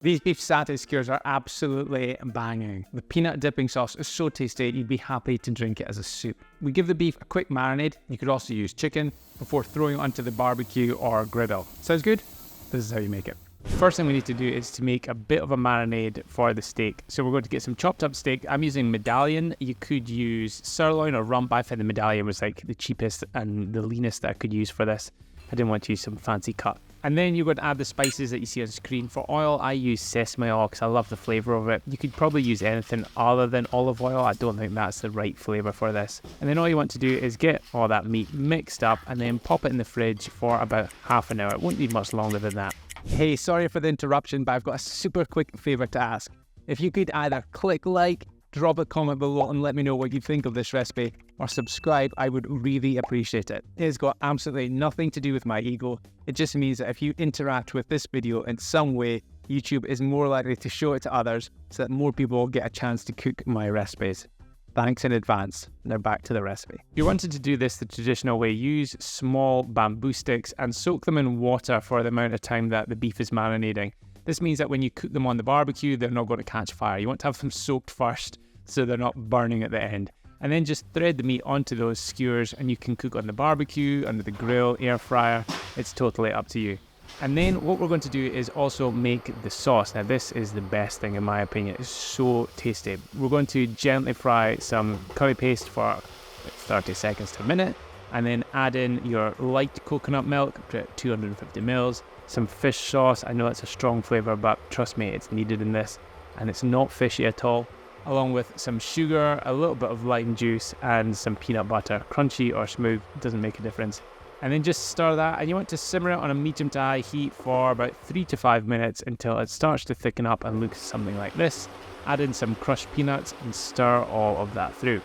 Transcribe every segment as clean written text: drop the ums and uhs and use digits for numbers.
These beef satay skewers are absolutely banging. The peanut dipping sauce is so tasty, you'd be happy to drink it as a soup. We give the beef a quick marinade. You could also use chicken before throwing it onto the barbecue or griddle. Sounds good? This is how you make it. First thing we need to do is to make a bit of a marinade for the steak. So we're going to get some chopped up steak. I'm using medallion. You could use sirloin or rump. I found the medallion was like the cheapest and the leanest that I could use for this. I didn't want to use some fancy cut. And then you're going to add the spices that you see on screen. For oil, I use sesame oil because I love the flavour of it. You could probably use anything other than olive oil. I don't think that's the right flavour for this. And then all you want to do is get all that meat mixed up and then pop it in the fridge for about half an hour. It won't need much longer than that. Hey, sorry for the interruption, but I've got a super quick favour to ask. If you could either click like, drop a comment below and let me know what you think of this recipe, or subscribe, I would really appreciate it. It has got absolutely nothing to do with my ego. It just means that if you interact with this video in some way, YouTube is more likely to show it to others so that more people get a chance to cook my recipes. Thanks in advance. Now back to the recipe. If you wanted to do this the traditional way, use small bamboo sticks and soak them in water for the amount of time that the beef is marinating. This means that when you cook them on the barbecue, they're not going to catch fire. You want to have them soaked first so they're not burning at the end. And then just thread the meat onto those skewers and you can cook on the barbecue, under the grill, air fryer. It's totally up to you. And then what we're going to do is also make the sauce. Now this is the best thing in my opinion. It's so tasty. We're going to gently fry some curry paste for 30 seconds to a minute. And then add in your light coconut milk, 250 mils. Some fish sauce. I know it's a strong flavour, but trust me, it's needed in this. And it's not fishy at all. Along with some sugar, a little bit of lime juice, and some peanut butter. Crunchy or smooth, doesn't make a difference. And then just stir that, and you want to simmer it on a medium to high heat for about 3 to 5 minutes until it starts to thicken up and look something like this. Add in some crushed peanuts and stir all of that through.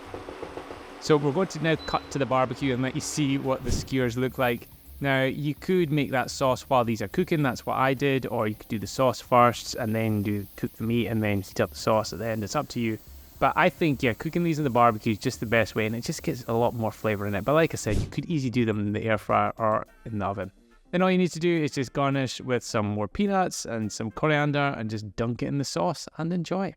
So we're going to now cut to the barbecue and let you see what the skewers look like. Now you could make that sauce while these are cooking, that's what I did, or you could do the sauce first and then cook the meat and then heat up the sauce at the end. It's up to you. But I think, yeah, cooking these in the barbecue is just the best way and it just gets a lot more flavour in it. But like I said, you could easily do them in the air fryer or in the oven. Then all you need to do is just garnish with some more peanuts and some coriander and just dunk it in the sauce and enjoy.